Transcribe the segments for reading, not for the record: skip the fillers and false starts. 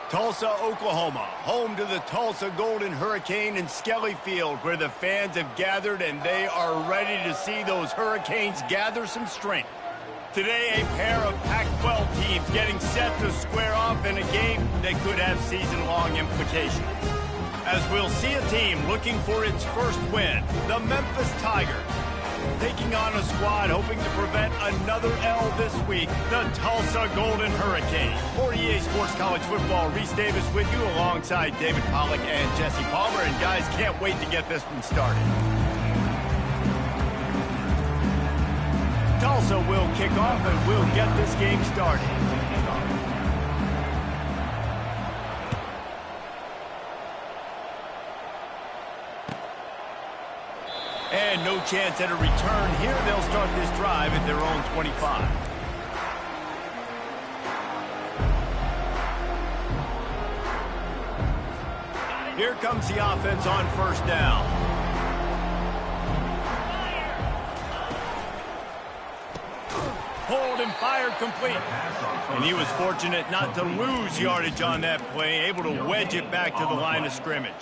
Tulsa, Oklahoma, home to the Tulsa Golden Hurricane in Skelly Field, where the fans have gathered and they are ready to see those Hurricanes gather some strength. Today, a pair of Pac-12 teams getting set to square off in a game that could have season-long implications. As we'll see a team looking for its first win, the Memphis Tigers, taking on a squad hoping to prevent another L this week, the Tulsa Golden Hurricane. For EA Sports College Football, Reese Davis with you alongside David Pollack and Jesse Palmer. And guys, can't wait to get this one started. Tulsa will kick off and we'll get this game started. And no chance at a return here. They'll start this drive at their own 25. Here comes the offense on first down. Hold and fire complete. And he was fortunate not to lose yardage on that play, able to wedge it back to the line of scrimmage.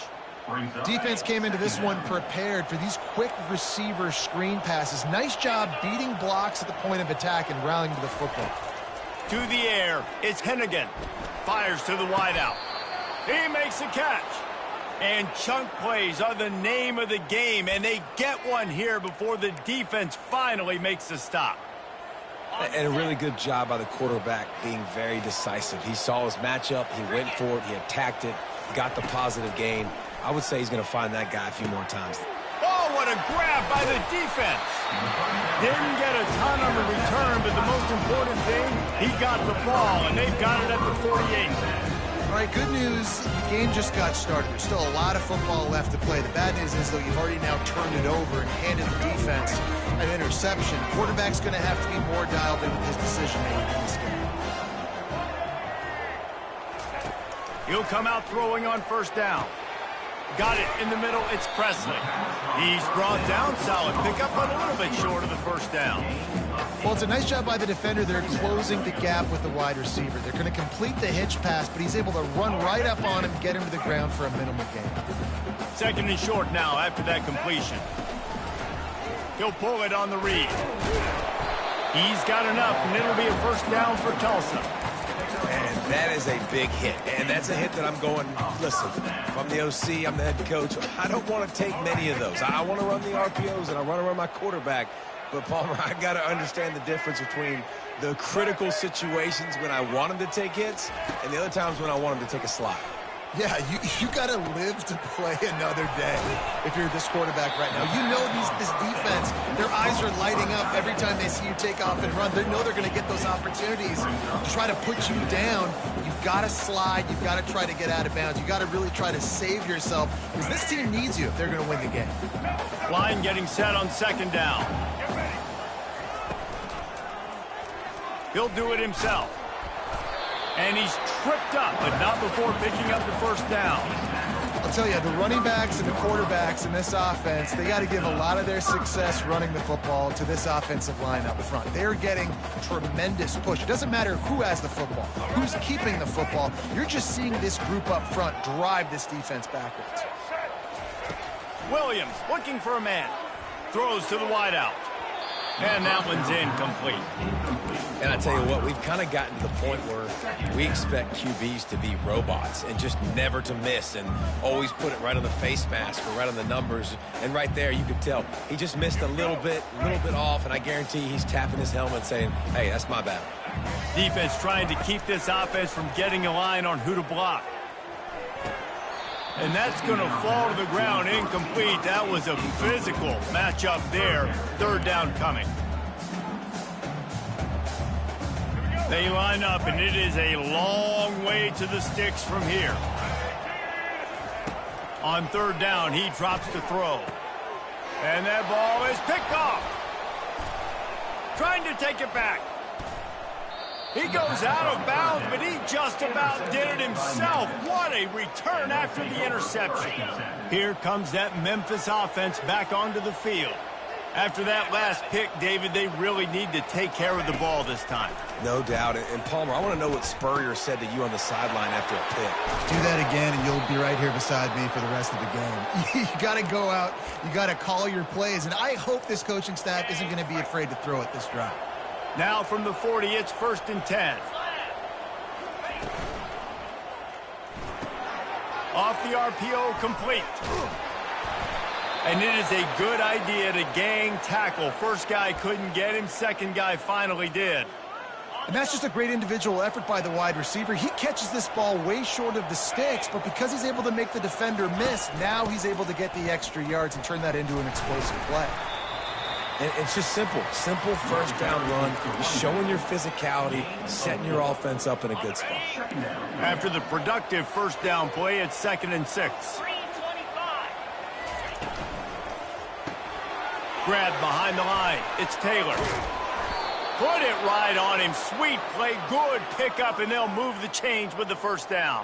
Defense came into this one prepared for these quick receiver screen passes. Nice job beating blocks at the point of attack and rallying to the football. To the air, it's Hennigan. Fires to the wideout. He makes a catch. And chunk plays are the name of the game, and they get one here before the defense finally makes the stop. And a really good job by the quarterback being very decisive. He saw his matchup, he went for it, he attacked it, got the positive gain. I would say he's going to find that guy a few more times. Oh, what a grab by the defense. Didn't get a ton on the return, but the most important thing, he got the ball, and they've got it at the 48. All right, good news. The game just got started. There's still a lot of football left to play. The bad news is, though, you've already now turned it over and handed the defense an interception. The quarterback's going to have to be more dialed in with his decision-making in this game. He'll come out throwing on first down. Got it in the middle, it's Presley. He's brought down, solid pickup, but a little bit short of the first down. Well, it's a nice job by the defender. They're closing the gap with the wide receiver. They're going to complete the hitch pass, but he's able to run right up on him, get him to the ground for a minimal gain. Second and short now after that completion. He'll pull it on the read. He's got enough, and it'll be a first down for Tulsa. And that is a big hit. And that's a hit that I'm going, listen, if I'm the OC, I'm the head coach, I don't want to take many of those. I want to run the RPOs, and I want to run my quarterback. But, Palmer, I got to understand the difference between the critical situations when I want him to take hits and the other times when I want him to take a slide. Yeah, you got to live to play another day if you're this quarterback right now. You know this defense, their eyes are lighting up every time they see you take off and run. They know they're going to get those opportunities to try to put you down. You've got to slide. You've got to try to get out of bounds. You've got to really try to save yourself because this team needs you if they're going to win the game. Line getting set on second down. He'll do it himself. And he's tripped up, but not before picking up the first down. I'll tell you, the running backs and the quarterbacks in this offense, they got to give a lot of their success running the football to this offensive line up front. They're getting tremendous push. It doesn't matter who has the football, who's keeping the football. You're just seeing this group up front drive this defense backwards. Williams looking for a man. Throws to the wideout. And that one's incomplete. And I tell you what, we've kind of gotten to the point where we expect QBs to be robots and just never to miss and always put it right on the face mask or right on the numbers. And right there, you could tell he just missed a little bit off, and I guarantee he's tapping his helmet saying, hey, that's my bad. Defense trying to keep this offense from getting a line on who to block. And that's going to fall to the ground incomplete. That was a physical matchup there. Third down coming. They line up, and it is a long way to the sticks from here. On third down, he drops the throw. And that ball is picked off. Trying to take it back. He goes out of bounds, but he just about did it himself. What a return after the interception. Here comes that Memphis offense back onto the field. After that last pick, David, they really need to take care of the ball this time. No doubt. And Palmer, I want to know what Spurrier said to you on the sideline after a pick. Do that again, and you'll be right here beside me for the rest of the game. You got to go out. You got to call your plays, and I hope this coaching staff isn't going to be afraid to throw it this drive. Now from the 40, it's 1st and 10. Off the RPO, complete. And it is a good idea to gang tackle. First guy couldn't get him. Second guy finally did. And that's just a great individual effort by the wide receiver. He catches this ball way short of the sticks, but because he's able to make the defender miss, now he's able to get the extra yards and turn that into an explosive play. And it's just simple first down run, showing your physicality, setting your offense up in a good spot. After the productive first down play, it's 2nd and 6. Grab behind the line. It's Taylor. Put it right on him. Sweet play. Good pickup, and they'll move the chains with the first down.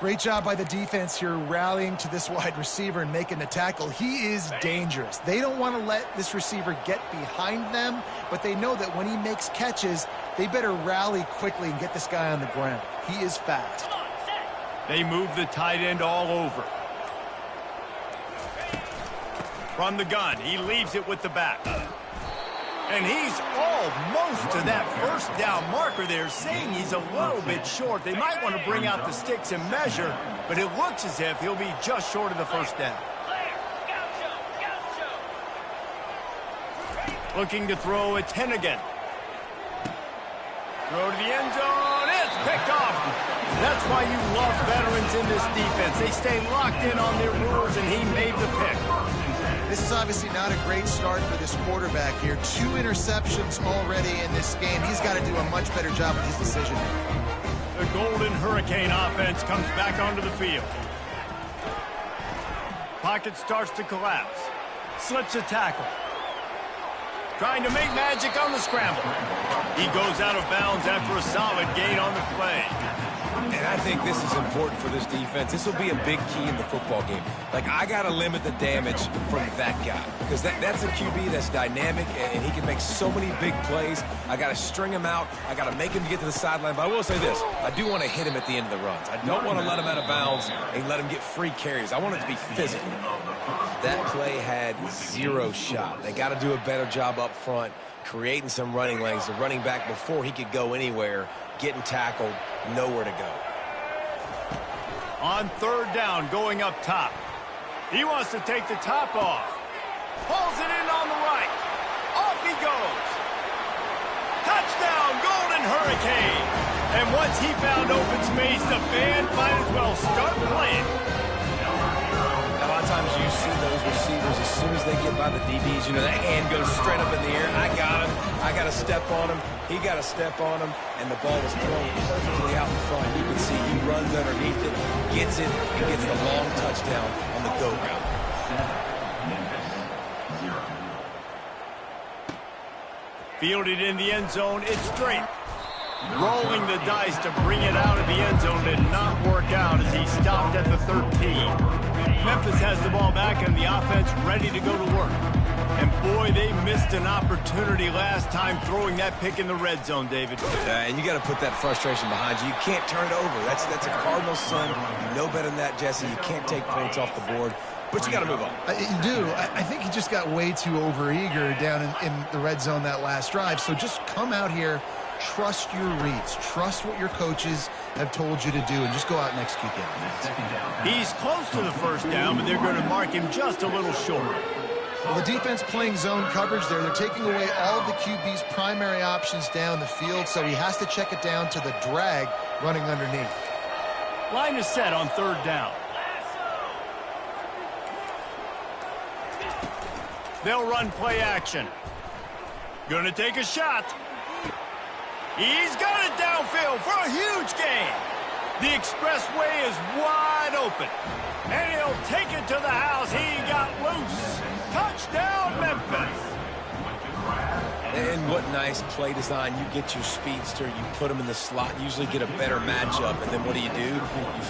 Great job by the defense here rallying to this wide receiver and making the tackle. He is dangerous. They don't want to let this receiver get behind them, but they know that when he makes catches, they better rally quickly and get this guy on the ground. He is fast. They move the tight end all over. From the gun, he leaves it with the back. And he's almost to that first down marker there, saying he's a little bit short. They might want to bring out the sticks and measure, but it looks as if he'll be just short of the first down. Looking to throw, it's Hennigan. Throw to the end zone, it's picked off. That's why you love veterans in this defense. They stay locked in on their rules, and he made the pick. This is obviously not a great start for this quarterback here. 2 interceptions already in this game. He's got to do a much better job with his decision. The Golden Hurricane offense comes back onto the field. Pocket starts to collapse. Slips a tackle. Trying to make magic on the scramble. He goes out of bounds after a solid gain on the play. And I think this is important for this defense. This will be a big key in the football game. Like, I got to limit the damage from that guy because that's a QB that's dynamic, and he can make so many big plays. I got to string him out. I got to make him get to the sideline. But I will say this. I do want to hit him at the end of the runs. I don't want to let him out of bounds and let him get free carries. I want it to be physical. That play had 0 shot. They got to do a better job up front, creating some running lanes. The running back, before he could go anywhere, getting tackled, nowhere to go. On 3rd down, going up top. He wants to take the top off. Pulls it in on the right. Off he goes. Touchdown, Golden Hurricane. And once he found open space, the band might as well start playing. A lot of times you see those receivers, as soon as they get by the DBs, you know, that hand goes straight up in the air. I got him. I got to step on him. He got to step on him. And the ball was thrown perfectly out in front. You can see he runs underneath it, gets it, and gets the long touchdown on the go route. Fielded in the end zone, it's straight. Rolling the dice to bring it out of the end zone did not work out as he stopped at the 13. Memphis has the ball back and the offense ready to go to work. And boy, they missed an opportunity last time throwing that pick in the red zone, David. And you got to put that frustration behind you. You can't turn it over. That's a Cardinal son. You know better than that, Jesse. You can't take points off the board. But you got to move on. You do. I think he just got way too overeager down in the red zone that last drive. So just come out here, trust your reads, trust what your coaches have told you to do, and just go out and execute that. He's close to the first down, but they're going to mark him just a little short. Well, the defense playing zone coverage there. They're taking away all of the QB's primary options down the field, so he has to check it down to the drag running underneath. Line is set on 3rd down. They'll run play action. Gonna take a shot. He's got it downfield for a huge gain. The expressway is wide open. And he'll take it to the house. He got loose. Touchdown, Memphis. And what nice play design. You get your speedster, you put him in the slot, usually get a better matchup, and then what do? You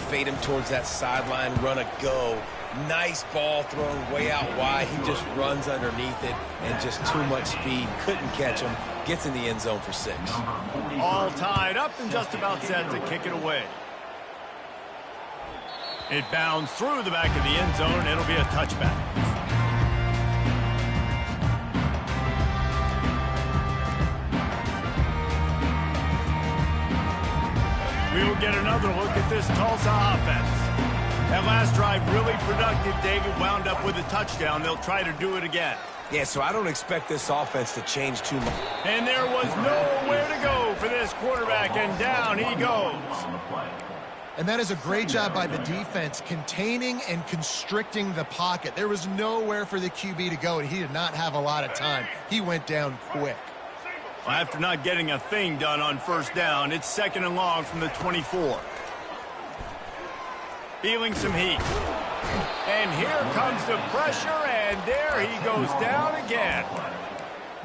fade him towards that sideline, run a go. Nice ball thrown way out wide. He just runs underneath it, and just too much speed. Couldn't catch him. Gets in the end zone for 6. All tied up and just about set to kick it away. It bounds through the back of the end zone. It'll be a touchback. We will get another look at this Tulsa offense. That last drive really productive. David wound up with a touchdown. They'll try to do it again. Yeah, so I don't expect this offense to change too much. And there was nowhere to go for this quarterback, and down he goes. And that is a great job by the defense, containing and constricting the pocket. There was nowhere for the QB to go, and he did not have a lot of time. He went down quick. Well, after not getting a thing done on first down, it's 2nd and long from the 24. Feeling some heat. And here comes the pressure, and there he goes down again.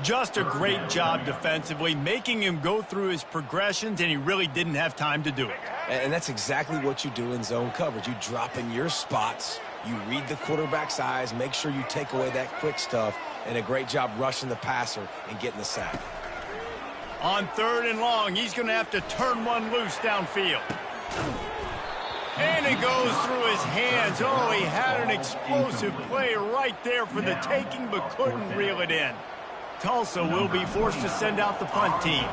Just a great job defensively, making him go through his progressions, and he really didn't have time to do it. And that's exactly what you do in zone coverage. You drop in your spots, you read the quarterback's eyes, make sure you take away that quick stuff, and a great job rushing the passer and getting the sack. On 3rd and long, he's going to have to turn one loose downfield. And it goes through his hands. Oh, he had an explosive play right there for the taking, but couldn't reel it in. Tulsa will be forced to send out the punt team.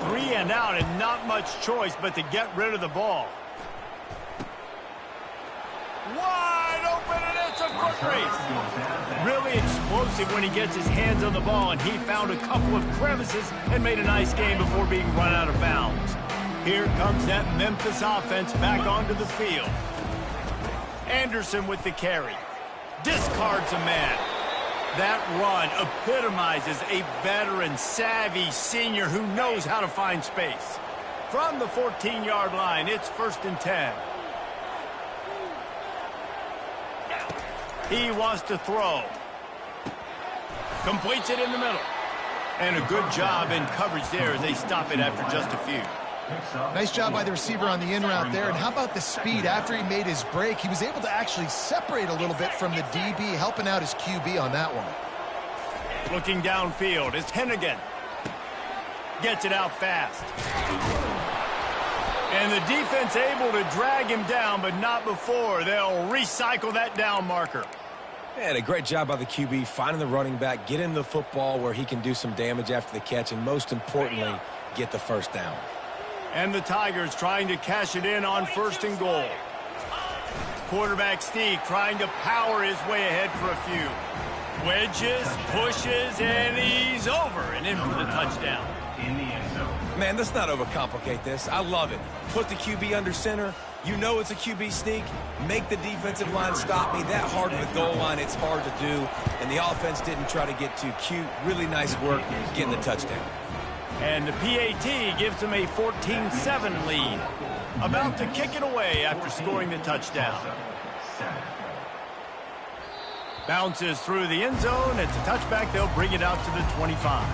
3 and out, and not much choice but to get rid of the ball. Wide open, and it's a foot race. Really explosive when he gets his hands on the ball, and he found a couple of crevices and made a nice game before being run out of bounds. Here comes that Memphis offense back onto the field. Anderson with the carry. Discards a man. That run epitomizes a veteran, savvy senior who knows how to find space. From the 14-yard line, it's 1st and 10. He wants to throw. Completes it in the middle. And a good job in coverage there as they stop it after just a few. Nice job by the receiver on the in route there. And how about the speed after he made his break? He was able to actually separate a little bit from the DB, helping out his QB on that one. Looking downfield, it's Hennigan. Gets it out fast. And the defense able to drag him down, but not before. They'll recycle that down marker. And a great job by the QB, finding the running back, getting the football where he can do some damage after the catch, and most importantly, get the first down. And the Tigers trying to cash it in on 1st and goal. Quarterback Steve trying to power his way ahead for a few. Wedges, pushes, and he's over and in for the touchdown. Man, let's not overcomplicate this. I love it. Put the QB under center. You know it's a QB sneak. Make the defensive line stop me. That hard to the goal line, it's hard to do. And the offense didn't try to get too cute. Really nice work getting the touchdown. And the PAT gives them a 14-7 lead. About to kick it away after scoring the touchdown. Bounces through the end zone. It's a touchback. They'll bring it out to the 25.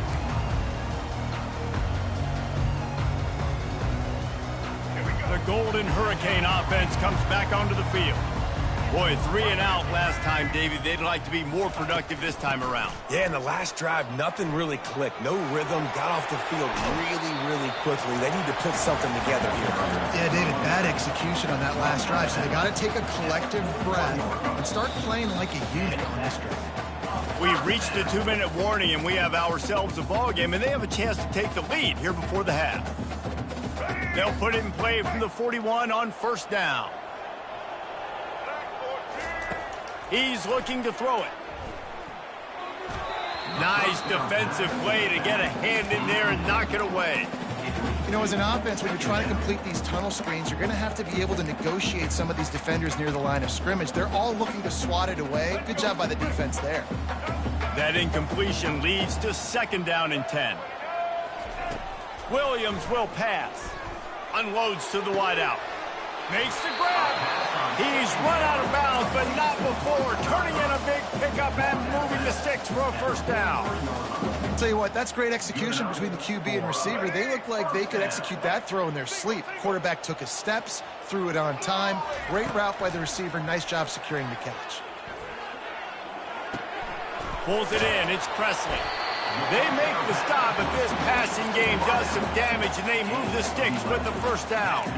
The Golden Hurricane offense comes back onto the field. Boy, 3 and out last time, Davey. They'd like to be more productive this time around. Yeah, in the last drive, nothing really clicked. No rhythm. Got off the field really quickly. They need to put something together here. Yeah, David, bad execution on that last drive. So they got to take a collective breath and start playing like a unit on this drive. We've reached the 2-minute warning, and we have ourselves a ball game, and they have a chance to take the lead here before the half. They'll put it in play from the 41 on 1st down. He's looking to throw it. Nice defensive play to get a hand in there and knock it away. You know, as an offense, when you're trying to complete these tunnel screens, you're going to have to be able to negotiate some of these defenders near the line of scrimmage. They're all looking to swat it away. Good job by the defense there. That incompletion leads to 2nd down and 10. Williams will pass. Unloads to the wideout. Makes the grab. He's run out of bounds, but not before turning in a big pickup and moving the sticks for a first down. I'll tell you what, that's great execution between the QB and receiver. They look like they could execute that throw in their sleep. Quarterback took his steps, threw it on time. Great route by the receiver. Nice job securing the catch. Pulls it in. It's Presley. They make the stop, but this passing game does some damage, and they move the sticks with the first down.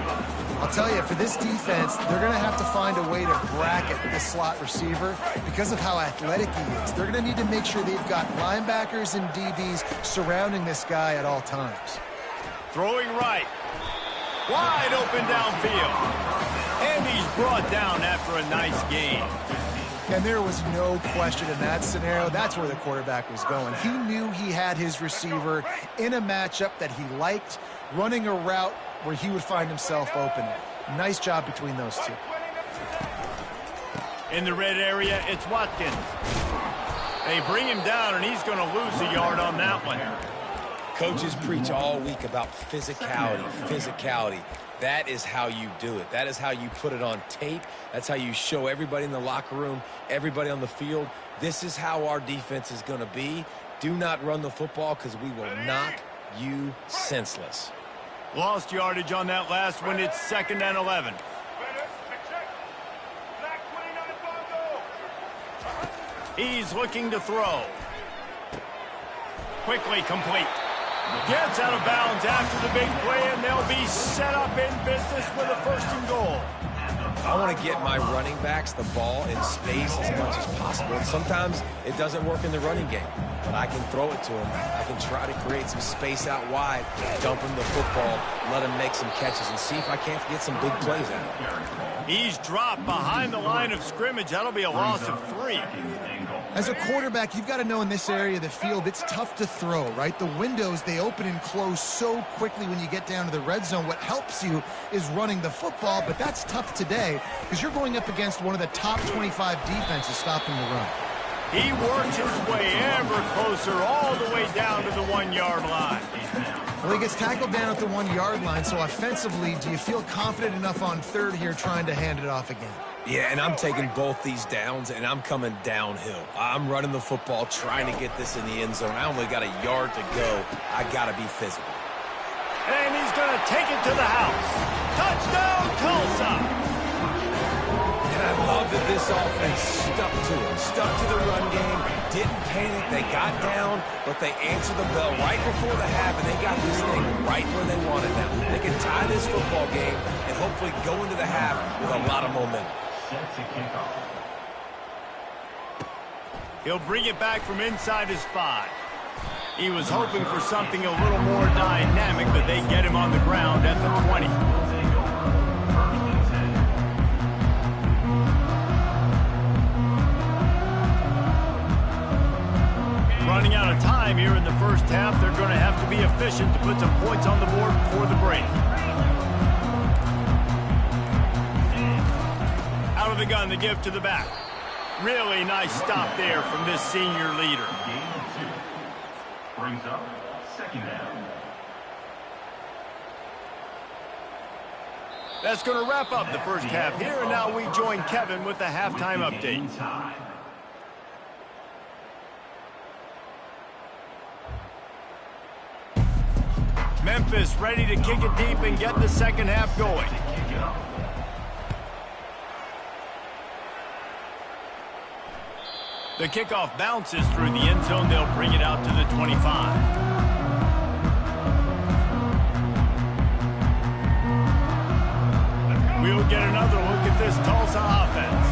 I'll tell you, for this defense, they're going to have to find a way to bracket this slot receiver because of how athletic he is. They're going to need to make sure they've got linebackers and DBs surrounding this guy at all times. Throwing right. Wide open downfield. And he's brought down after a nice gain. And there was no question in that scenario. That's where the quarterback was going. He knew he had his receiver in a matchup that he liked, running a route where he would find himself open. Nice job between those two. In the red area, it's Watkins. They bring him down, and he's going to lose a yard on that one. Coaches preach all week about physicality, physicality. That is how you do it. That is how you put it on tape. That's how you show everybody in the locker room, everybody on the field. This is how our defense is going to be. Do not run the football because we will knock you senseless. Lost yardage on that last one. It's 2nd and 11. He's looking to throw. Quickly complete. Gets out of bounds after the big play, and they'll be set up in business with a 1st and goal. I want to get my running backs the ball in space as much as possible. And sometimes it doesn't work in the running game, but I can throw it to him. I can try to create some space out wide, dump him the football, let him make some catches, and see if I can't get some big plays out of him. He's dropped behind the line of scrimmage. That'll be a loss of 3. As a quarterback, you've got to know in this area of the field, it's tough to throw, right? The windows, they open and close so quickly when you get down to the red zone. What helps you is running the football, but that's tough today because you're going up against one of the top 25 defenses stopping the run. He works his way ever closer all the way down to the 1-yard line. Well, he gets tackled down at the 1-yard line, so offensively, do you feel confident enough on 3rd here trying to hand it off again? Yeah, and I'm taking both these downs, and I'm coming downhill. I'm running the football, trying to get this in the end zone. I only got a yard to go. I got to be physical. And he's going to take it to the house. Touchdown, Tulsa! And I love that this offense stuck to it, stuck to the run game, didn't panic. They got down, but they answered the bell right before the half, and they got this thing right where they want it now. They can tie this football game and hopefully go into the half with a lot of momentum. He'll bring it back from inside his 5. He was hoping for something a little more dynamic, but they get him on the ground at the 20. Running out of time here in the first half. They're going to have to be efficient to put some points on the board before the break. Out of the gun, the give to the back. Really nice stop there from this senior leader. Brings up 2nd down. That's going to wrap up the first half here, and now we join Kevin with the halftime update. Memphis ready to kick it deep and get the second half going. The kickoff bounces through the end zone. They'll bring it out to the 25. We'll get another look at this Tulsa offense.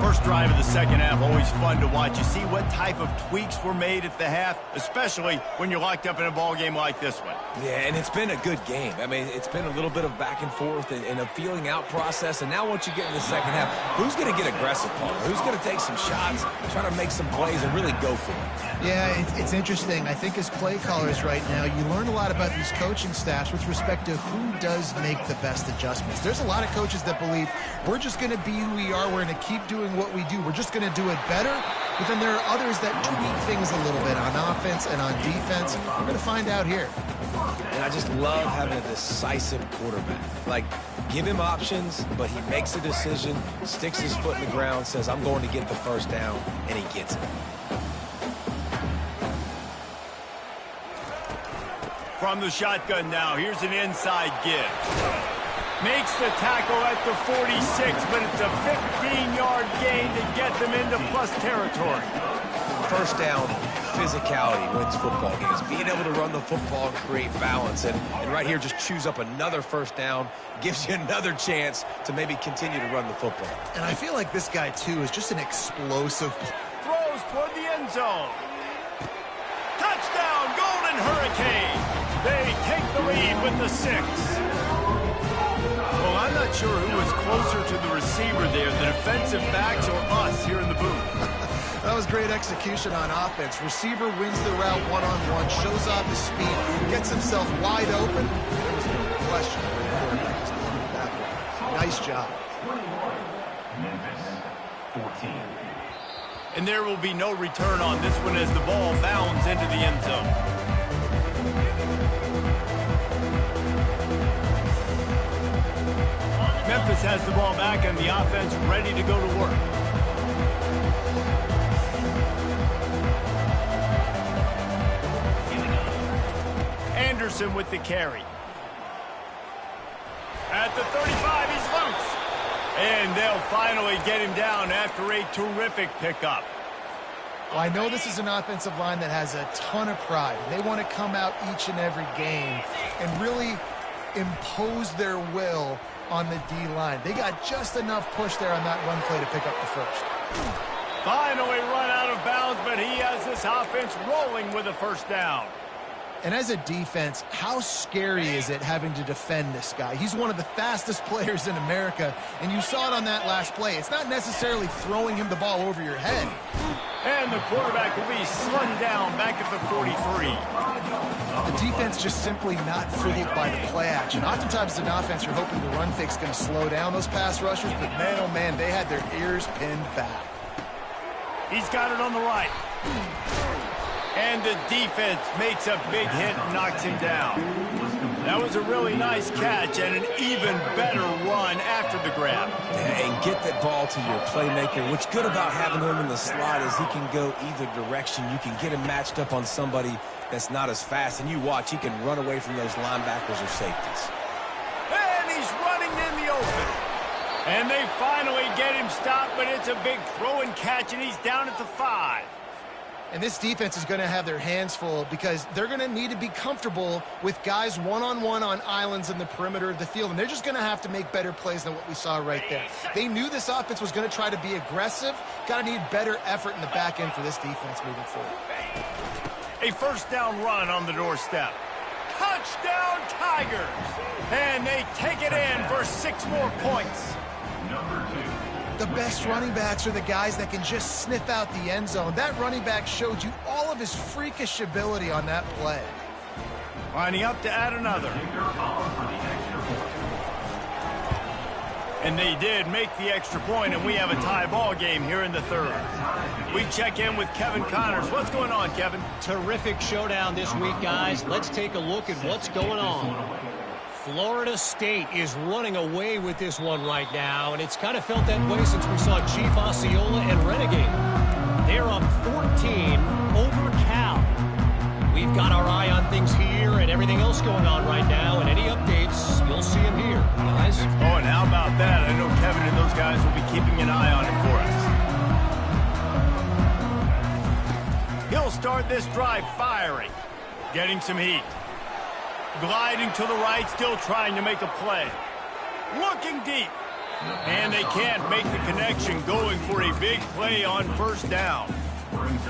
First drive of the second half, always fun to watch. You see what type of tweaks were made at the half, especially when you're locked up in a ball game like this one. Yeah, and it's been a good game. I mean, it's been a little bit of back and forth and a feeling out process. And now once you get in the second half, who's going to get aggressive, Paul? Who's going to take some shots, try to make some plays, and really go for it? Yeah, it's interesting. I think as play callers right now, you learn a lot about these coaching staffs with respect to who does make the best adjustments. There's a lot of coaches that believe we're just going to be who we are. We're going to keep doing what we do. We're just going to do it better. But then there are others that tweak things a little bit on offense and on defense. We're going to find out here. And I just love having a decisive quarterback. Like, give him options, but he makes a decision, sticks his foot in the ground, says, I'm going to get the first down, and he gets it. From the shotgun now, here's an inside give. Makes the tackle at the 46, but it's a 15-yard gain to get them into plus territory. First down, physicality wins football games. Being able to run the football and create balance. And right here, just choose up another first down, gives you another chance to maybe continue to run the football. And I feel like this guy, too, is just an explosive. Throws toward the end zone. Touchdown, Golden Hurricane. They take the lead with the 6. Well, I'm not sure who was closer to the receiver there, the defensive backs or us here in the booth. That was great execution on offense. Receiver wins the route one-on-one, shows off his speed, gets himself wide open. There was no question where the quarterback was going that way. Nice job. Memphis, 14. And there will be no return on this one as the ball bounds into the end zone. Memphis has the ball back and the offense ready to go to work. Anderson with the carry. At the 35, he's loose. And they'll finally get him down after a terrific pickup. Well, I know this is an offensive line that has a ton of pride. They want to come out each and every game and really impose their will on the D-line. They got just enough push there on that run play to pick up the first. Finally run out of bounds, but he has this offense rolling with a first down. And as a defense, how scary is it having to defend this guy? He's one of the fastest players in America, and you saw it on that last play. It's not necessarily throwing him the ball over your head. And the quarterback will be slung down back at the 43. The defense just simply not fooled by the play action. Oftentimes as an offense, you're hoping the run fake's going to slow down those pass rushers, but man, oh man, they had their ears pinned back. He's got it on the right. And the defense makes a big hit and knocks him down. That was a really nice catch and an even better run after the grab. Yeah, and get that ball to your playmaker. What's good about having him in the slot is he can go either direction. You can get him matched up on somebody that's not as fast, and you watch, he can run away from those linebackers or safeties. And he's running in the open. And they finally get him stopped, but it's a big throw and catch, and he's down at the 5. And this defense is going to have their hands full because they're going to need to be comfortable with guys one-on-one on islands in the perimeter of the field. And they're just going to have to make better plays than what we saw right there. They knew this offense was going to try to be aggressive. Got to need better effort in the back end for this defense moving forward. A first down run on the doorstep. Touchdown Tigers! And they take it in for 6 more points. Number 2. The best running backs are the guys that can just sniff out the end zone. That running back showed you all of his freakish ability on that play. Lining up to add another. And they did make the extra point, and we have a tie ball game here in the 3rd. We check in with Kevin Connors. What's going on, Kevin? Terrific showdown this week, guys. Let's take a look at what's going on. Florida State is running away with this one right now, and it's kind of felt that way since we saw Chief Osceola and Renegade. They're up 14 over Cal. We've got our eye on things here and everything else going on right now, and any updates, you'll see them here, guys. Oh, and how about that? I know Kevin and those guys will be keeping an eye on it for us. He'll start this drive firing, getting some heat. Gliding to the right, still trying to make a play. Looking deep. And they can't make the connection, going for a big play on first down.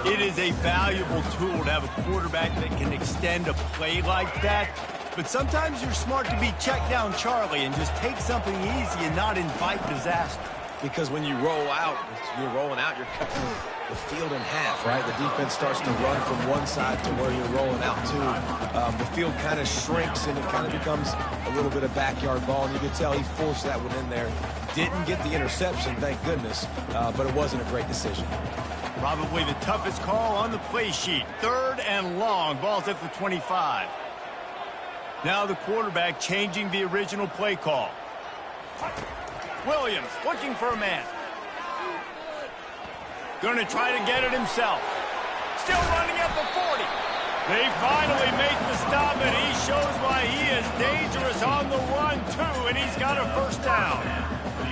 It is a valuable tool to have a quarterback that can extend a play like that. But sometimes you're smart to be check down Charlie and just take something easy and not invite disaster. Because when you roll out, you're rolling out, you're cutting the field in half, right? The defense starts to run from one side to where you're rolling out to. The field kind of shrinks, and it kind of becomes a little bit of backyard ball. And you could tell he forced that one in there. Didn't get the interception, thank goodness, but it wasn't a great decision. Probably the toughest call on the play sheet. 3rd and long. Ball's at the 25. Now the quarterback changing the original play call. Williams looking for a man. Going to try to get it himself. Still running at the 40. They finally make the stop, and he shows why he is dangerous on the run, too, and he's got a first down.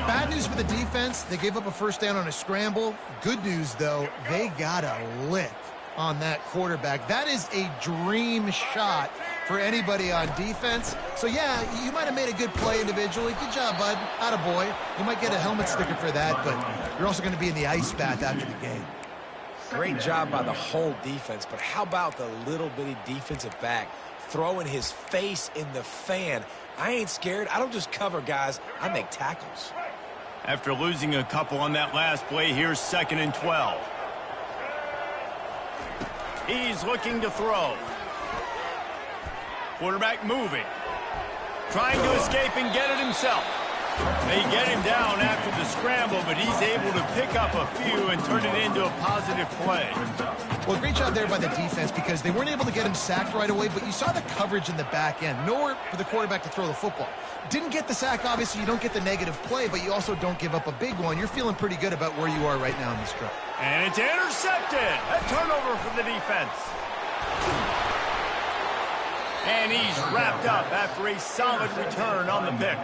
Bad news for the defense. They gave up a first down on a scramble. Good news, though, they got a lick on that quarterback. That is a dream shot for anybody on defense. So, yeah, you might have made a good play individually. Good job, bud. Attaboy. You might get a helmet sticker for that, but you're also going to be in the ice bath after the game. Great job by the whole defense, but how about the little bitty defensive back throwing his face in the fan? I ain't scared. I don't just cover guys. I make tackles. After losing a couple on that last play, here's 2nd and 12. He's looking to throw. Quarterback moving. Trying to escape and get it himself. They get him down after the scramble, but he's able to pick up a few and turn it into a positive play. Well, great job there by the defense because they weren't able to get him sacked right away, but you saw the coverage in the back end. Nowhere for the quarterback to throw the football. Didn't get the sack, obviously. You don't get the negative play, but you also don't give up a big one. You're feeling pretty good about where you are right now in this drive. And it's intercepted. A turnover for the defense. And he's wrapped up after a solid return on the pick.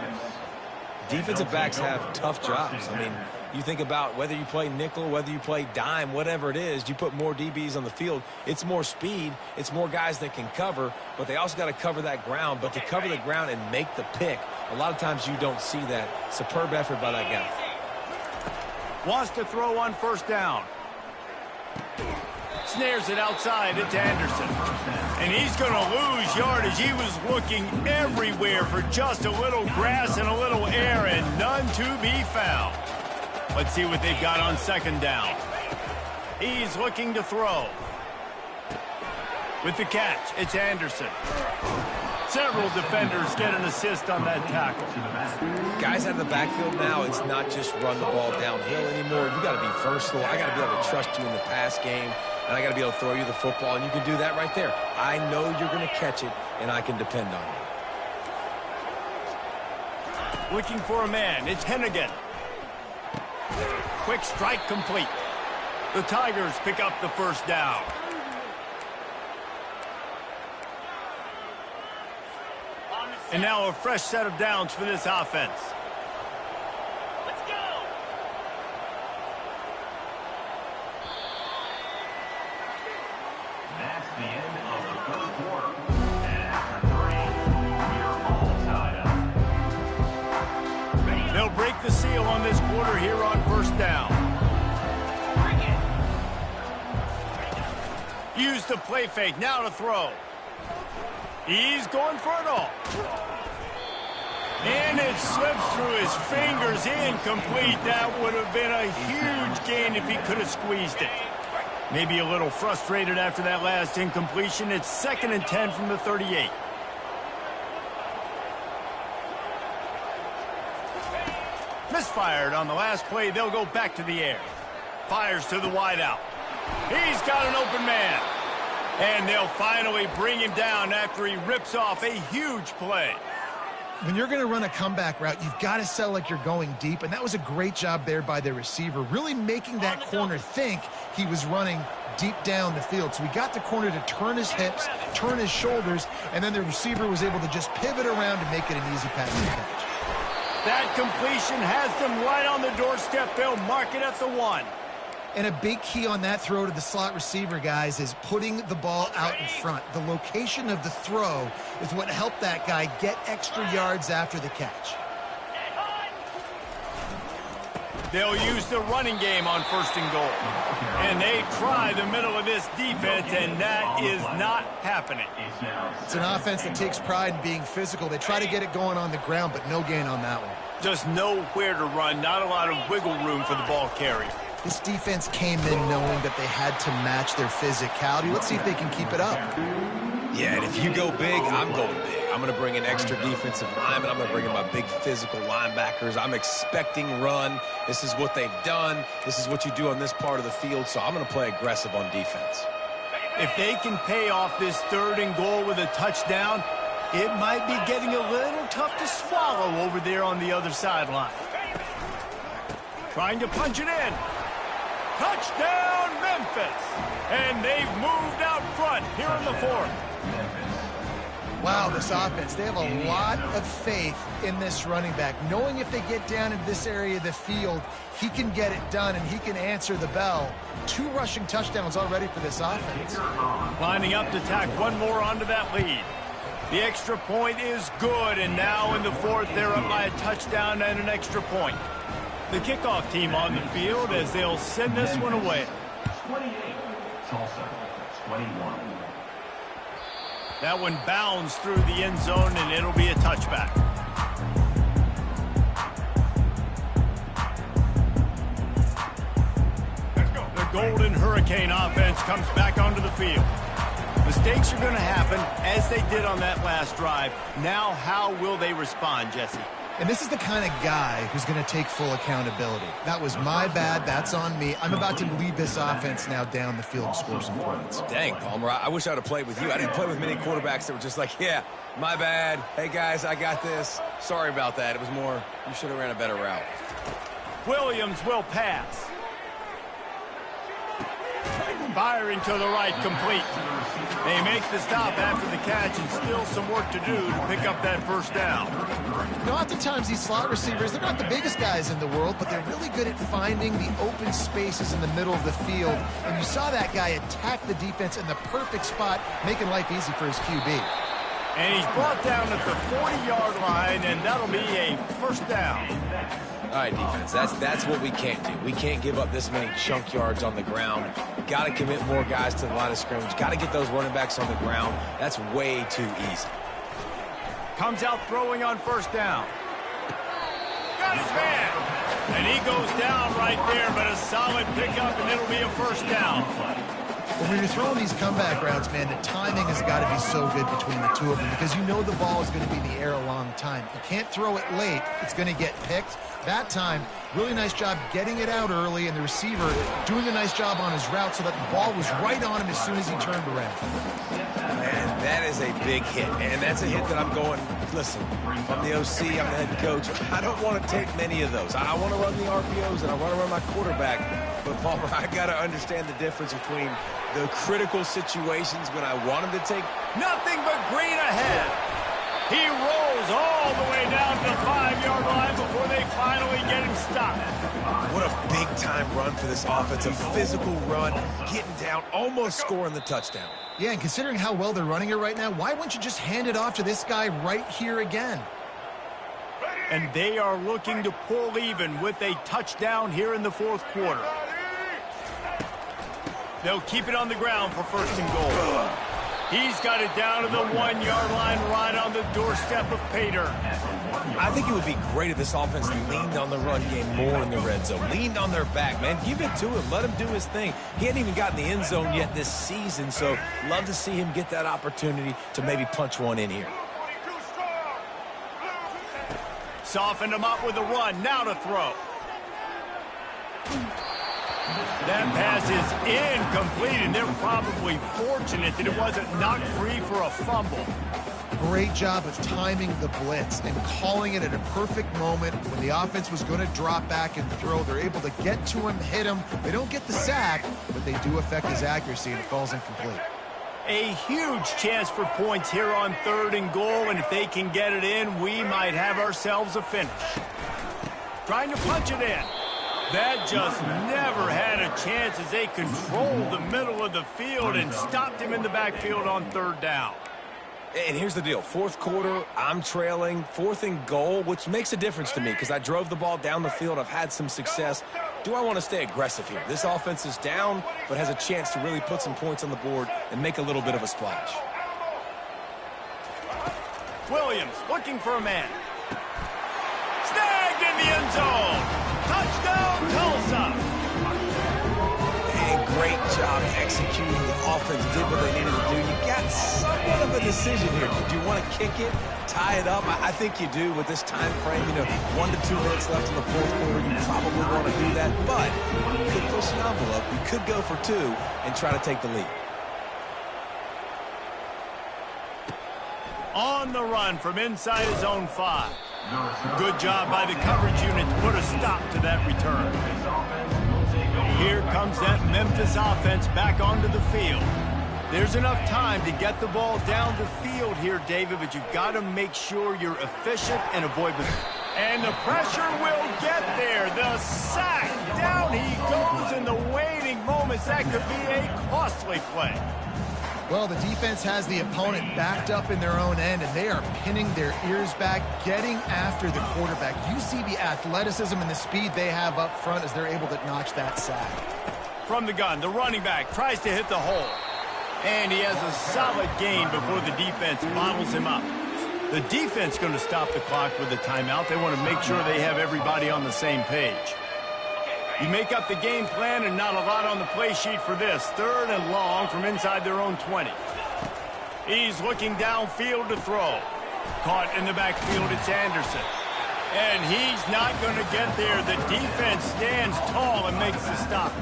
Defensive backs have tough jobs. I mean, you think about whether you play nickel, whether you play dime, whatever it is, you put more DBs on the field. It's more speed. It's more guys that can cover, but they also got to cover that ground. But to cover the ground and make the pick, a lot of times you don't see that. Superb effort by that guy. Wants to throw on first down. Snares it outside. It's Anderson. And he's going to lose yardage. He was looking everywhere for just a little grass and a little air, and none to be found. Let's see what they've got on 2nd down. He's looking to throw. With the catch, it's Anderson. Several defenders get an assist on that tackle. Guys out of the backfield now, it's not just run the ball downhill anymore. You got to be versatile. I got to be able to trust you in the pass game, and I got to be able to throw you the football, and you can do that right there. I know you're going to catch it, and I can depend on you. Looking for a man. It's Hennigan. Quick strike complete. The Tigers pick up the first down. And now a fresh set of downs for this offense. Let's go. That's the end of the 3rd quarter. And after 3, we're all tied up. They'll break the seal on this quarter here on first down. Use the play fake. Now to throw. He's going for it all. And it slips through his fingers, incomplete. That would have been a huge gain if he could have squeezed it. Maybe a little frustrated after that last incompletion. It's 2nd and 10 from the 38. Misfired on the last play. They'll go back to the air. Fires to the wideout. He's got an open man. And they'll finally bring him down after he rips off a huge play. When you're going to run a comeback route, you've got to sell like you're going deep, and that was a great job there by the receiver, really making that corner think he was running deep down the field. So he got the corner to turn his hips, turn his shoulders, and then the receiver was able to just pivot around and make it an easy pass and catch. That completion has them right on the doorstep. They'll mark it at the 1. And a big key on that throw to the slot receiver, guys, is putting the ball out in front. The location of the throw is what helped that guy get extra yards after the catch. They'll use the running game on 1st and goal. And they try the middle of this defense, and that is not happening. It's an offense that takes pride in being physical. They try to get it going on the ground, but no gain on that one. Just nowhere to run, not a lot of wiggle room for the ball carrier. This defense came in knowing that they had to match their physicality. Let's see if they can keep it up. Yeah, and if you go big, I'm going big. I'm going to bring in extra defensive linemen. I'm going to bring in my big physical linebackers. I'm expecting run. This is what they've done. This is what you do on this part of the field, so I'm going to play aggressive on defense. If they can pay off this 3rd and goal with a touchdown, It might be getting a little tough to swallow over there on the other sideline. Trying to punch it in. Touchdown, Memphis! And they've moved out front here in the fourth. Wow, this offense, they have a lot of faith in this running back, knowing if they get down into this area of the field, he can get it done and he can answer the bell. 2 rushing touchdowns already for this offense. Lining up to tack one more onto that lead. The extra point is good, and now in the fourth, they're up by a touchdown and an extra point. The kickoff team on the field as they'll send this one away. 28, Tulsa, 21. That one bounds through the end zone, and it'll be a touchback. The Golden Hurricane offense comes back onto the field. Mistakes are going to happen, as they did on that last drive. Now, how will they respond, Jesse? And this is the kind of guy who's going to take full accountability. That was my bad. That's on me. I'm about to lead this offense now down the field and score some points. Dang, Palmer, I wish I would have played with you. I didn't play with many quarterbacks that were just like, yeah, my bad. Hey, guys, I got this. Sorry about that. It was more, you should have ran a better route. Williams will pass. Firing to the right, complete. They make the stop after the catch, and still some work to do to pick up that first down. You know, oftentimes these slot receivers, they're not the biggest guys in the world, but they're really good at finding the open spaces in the middle of the field. And you saw that guy attack the defense in the perfect spot, making life easy for his QB. And he's brought down at the 40-yard line, and that'll be a first down. All right, defense, that's what we can't do. We can't give up this many chunk yards on the ground. Got to commit more guys to the line of scrimmage. Got to get those running backs on the ground. That's way too easy. Comes out throwing on first down. Got his man. And he goes down right there, but a solid pickup, and it'll be a first down. Well, when you're throwing these comeback routes, man, the timing has got to be so good between the two of them because you know the ball is going to be in the air a long time. You can't throw it late. It's going to get picked. That time, really nice job getting it out early, and the receiver doing a nice job on his route so that the ball was right on him as soon as he turned around. Man, that is a big hit, and that's a hit that I'm going, listen, I'm the OC, I'm the head coach. I don't want to take many of those. I want to run the RPOs, and I want to run my quarterback. But, Palmer, I got to understand the difference between the critical situations when I want him to take. Nothing but green ahead. He rolls all the way down to the 5-yard line before they finally get him stopped. What a big-time run for this offense. A physical run, getting down, almost scoring the touchdown. Yeah, and considering how well they're running it right now, why wouldn't you just hand it off to this guy right here again? And they are looking to pull even with a touchdown here in the fourth quarter. They'll keep it on the ground for first and goal. He's got it down to the 1-yard line right on the doorstep of Pater. I think it would be great if this offense leaned on the run game more in the red zone. Leaned on their back, man. Give it to him. Let him do his thing. He hadn't even gotten the end zone yet this season, so love to see him get that opportunity to maybe punch one in here. Softened him up with a run. Now to throw. That pass is incomplete, and they're probably fortunate that it wasn't knocked free for a fumble. Great job of timing the blitz and calling it at a perfect moment when the offense was going to drop back and throw. They're able to get to him, hit him. They don't get the sack, but they do affect his accuracy, and it falls incomplete. A huge chance for points here on 3rd and goal, and if they can get it in, we might have ourselves a finish. Trying to punch it in. That just never had a chance as they controlled the middle of the field and stopped him in the backfield on 3rd down. And here's the deal. 4th quarter, I'm trailing. 4th and goal, which makes a difference to me because I drove the ball down the field. I've had some success. Do I want to stay aggressive here? This offense is down, but has a chance to really put some points on the board and make a little bit of a splash. Williams looking for a man. Snagged in the end zone. Touchdown, Tulsa. And great job executing. The offense did what they needed to do. You got somewhat of a decision here. Do you want to kick it, tie it up? I think you do with this time frame. 1 to 2 minutes left in the 4th quarter. You probably want to do that, but you could push the envelope. You could go for 2 and try to take the lead. On the run from inside his own 5. Good job by the coverage unit to put a stop to that return. Here comes that Memphis offense back onto the field. There's enough time to get the ball down the field here, David, but you've got to make sure you're efficient and avoid the... And the pressure will get there. The sack. Down he goes in the waiting moments. That could be a costly play. Well, the defense has the opponent backed up in their own end, and they are pinning their ears back, getting after the quarterback. You see the athleticism and the speed they have up front as they're able to notch that sack. From the gun, the running back tries to hit the hole. And he has a solid gain before the defense bottles him up. The defense going to stop the clock with a timeout. They want to make sure they have everybody on the same page. You make up the game plan and not a lot on the play sheet for this. 3rd and long from inside their own 20. He's looking downfield to throw. Caught in the backfield, it's Anderson. And he's not going to get there. The defense stands tall and makes the stop.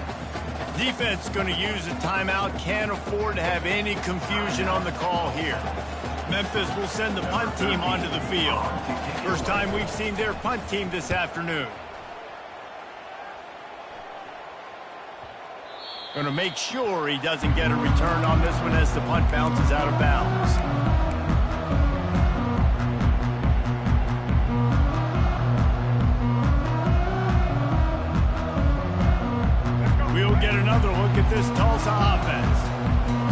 Defense going to use a timeout. Can't afford to have any confusion on the call here. Memphis will send the punt team onto the field. First time we've seen their punt team this afternoon. Going to make sure he doesn't get a return on this one as the punt bounces out of bounds. We'll get another look at this Tulsa offense.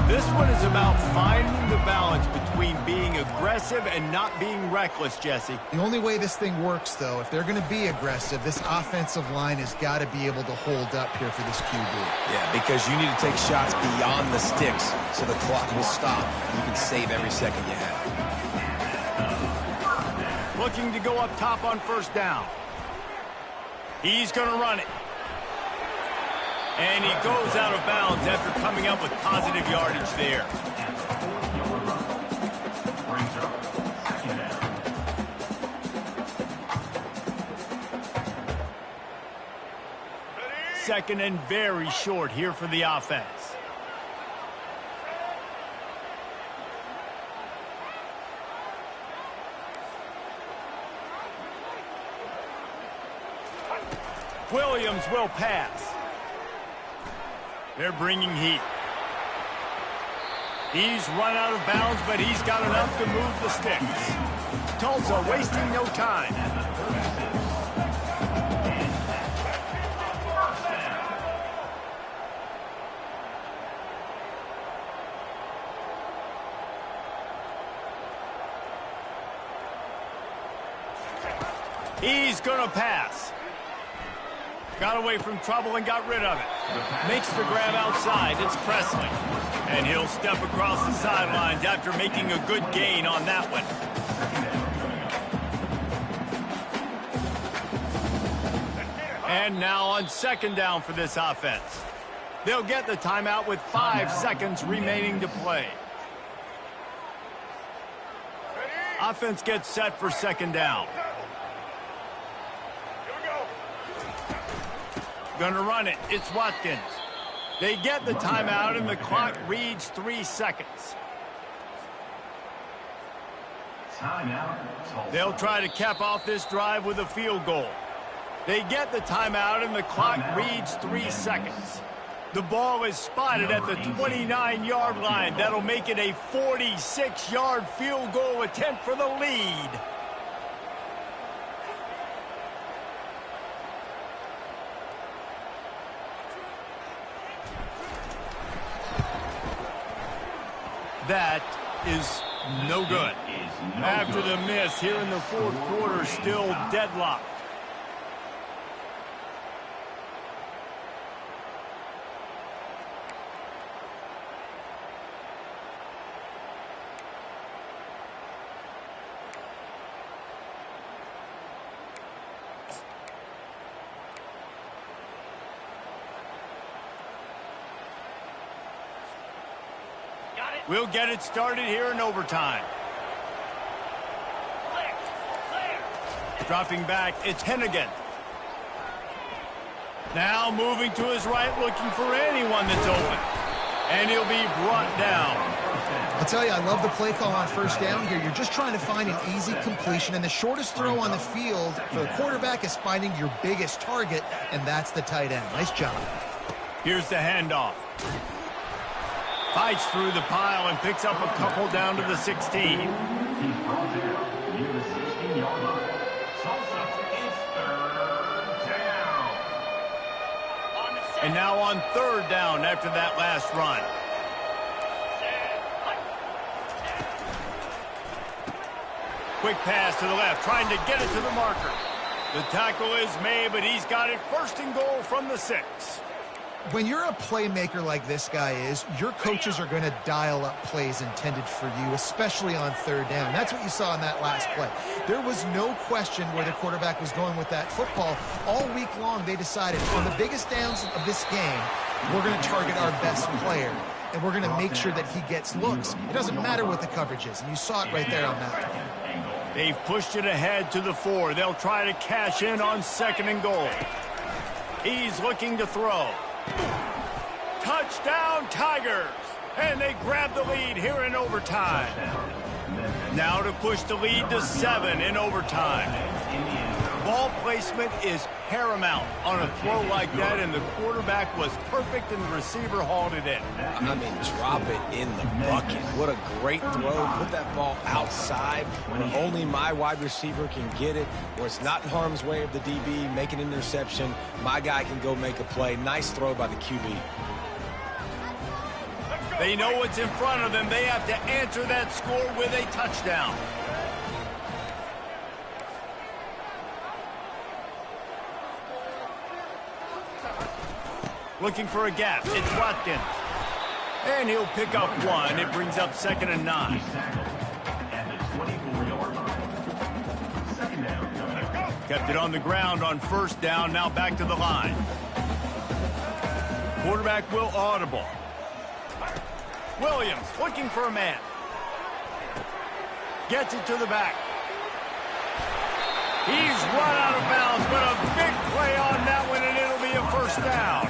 This one is about finding the balance between being aggressive and not being reckless, Jesse. The only way this thing works, though, if they're going to be aggressive, this offensive line has got to be able to hold up here for this QB. Yeah, because you need to take shots beyond the sticks so the clock will stop. You can save every second you have. Looking to go up top on 1st down. He's going to run it. And he goes out of bounds after coming up with positive yardage there. Second and very short here for the offense. Williams will pass. They're bringing heat. He's run out of bounds, but he's got enough to move the sticks. Tulsa wasting no time. He's going to pass. Got away from trouble and got rid of it. Makes the grab outside. It's Presley. And he'll step across the sidelines after making a good gain on that one. And now on 2nd down for this offense. They'll get the timeout with 5 seconds remaining to play. Offense gets set for 2nd down. Gonna run it. It's Watkins. They get the timeout and the clock reads 3 seconds. They'll try to cap off this drive with a field goal. They get the timeout and the clock reads 3 seconds. The ball is spotted at the 29-yard line. That'll make it a 46-yard field goal attempt for the lead. That is no good. After the miss here in the 4th quarter, still deadlocked. We'll get it started here in overtime. Dropping back, it's Hennigan. Now moving to his right, looking for anyone that's open. And he'll be brought down. I'll tell you, I love the play call on first down here. You're just trying to find an easy completion, and the shortest throw on the field for the quarterback is finding your biggest target, and that's the tight end. Nice job. Here's the handoff. Fights through the pile and picks up a couple down to the 16. He's brought down near the 16-yard line. Tulsa, it's third down. And now on third down after that last run. Quick pass to the left, trying to get it to the marker. The tackle is made, but he's got it first and goal from the 6. When you're a playmaker like this guy is, your coaches are going to dial up plays intended for you, especially on third down. That's what you saw in that last play. There was no question where the quarterback was going with that football. All week long, they decided on the biggest downs of this game, we're going to target our best player, and we're going to make sure that he gets looks. It doesn't matter what the coverage is, and you saw it right there on that play. They've pushed it ahead to the 4. They'll try to cash in on second and goal. He's looking to throw. Touchdown, Tigers! And they grab the lead here in overtime. Now to push the lead to 7 in overtime. Ball placement is paramount on a throw like that, and the quarterback was perfect and the receiver hauled it in. I mean, drop it in the bucket. What a great throw. Put that ball outside where only my wide receiver can get it, where it's not in harm's way of the DB, make an interception. My guy can go make a play. Nice throw by the QB. They know what's in front of them. They have to answer that score with a touchdown. Looking for a gap. It's Watkins. And he'll pick up 1. It brings up 2nd and 9. Kept it on the ground on first down. Now back to the line. Quarterback will audible. Williams looking for a man. Gets it to the back. He's run out of bounds, but a big play on that one, and it'll be a first down.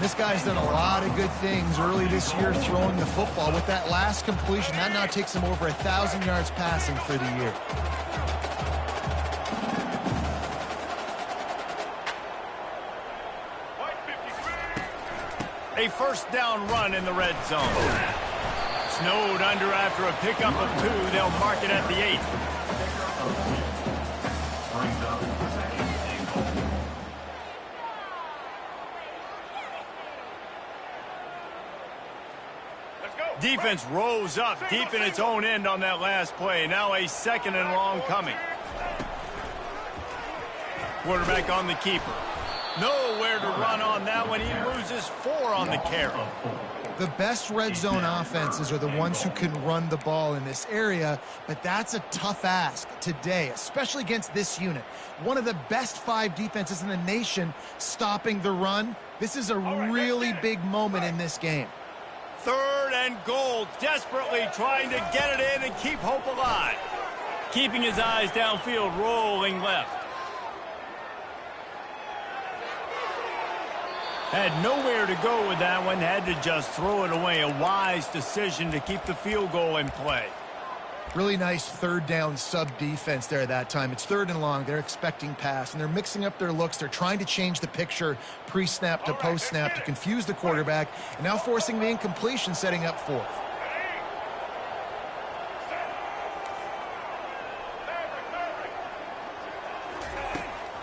This guy's done a lot of good things early this year throwing the football. With that last completion, that now takes him over 1,000 yards passing for the year. A first down run in the red zone. Snowed under after a pickup of 2. They'll mark it at the 8. Defense rose up deep in its own end on that last play. Now a 2nd and long coming. Quarterback on the keeper. Nowhere to run on that one. He loses 4 on the carry. The best red zone offenses are the ones who can run the ball in this area, but that's a tough ask today, especially against this unit. One of the best 5 defenses in the nation stopping the run. This is a really big moment in this game. 3rd and goal, desperately trying to get it in and keep hope alive. Keeping his eyes downfield, rolling left. Had nowhere to go with that one, had to just throw it away. A wise decision to keep the field goal in play. Really nice third down sub defense there that time. It's 3rd and long. They're expecting pass, and they're mixing up their looks. They're trying to change the picture pre-snap to post-snap to confuse the quarterback, and now forcing the incompletion, setting up 4th.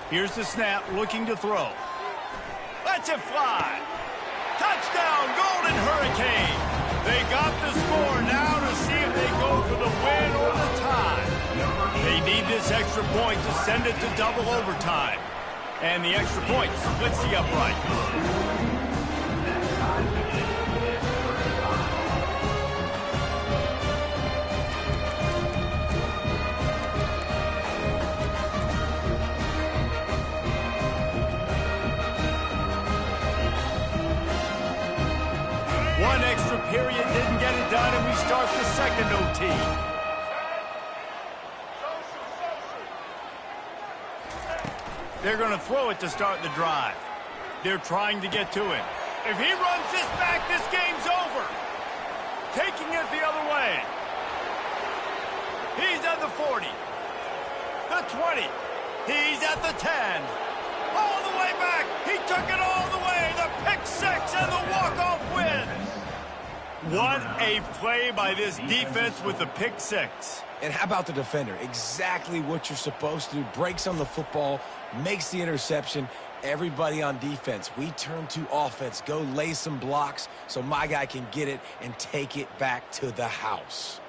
Here's the snap, looking to throw. Lets it fly. Touchdown, Golden Hurricane. They got the score. Now to see if they go for the win or the tie. They need this extra point to send it to double overtime. And the extra point splits the upright. One extra period didn't get it done, and we start the second OT. They're going to throw it to start the drive. They're trying to get to him. If he runs this back, this game's over. taking it the other way. He's at the 40, the 20. He's at the 10. All the way back. He took it all the way. The pick six and the walk-off win. What a play by this defense with the pick six. And how about the defender? Exactly what you're supposed to do. Breaks on the football, makes the interception. Everybody on defense, we turn to offense. Go lay some blocks so my guy can get it and take it back to the house.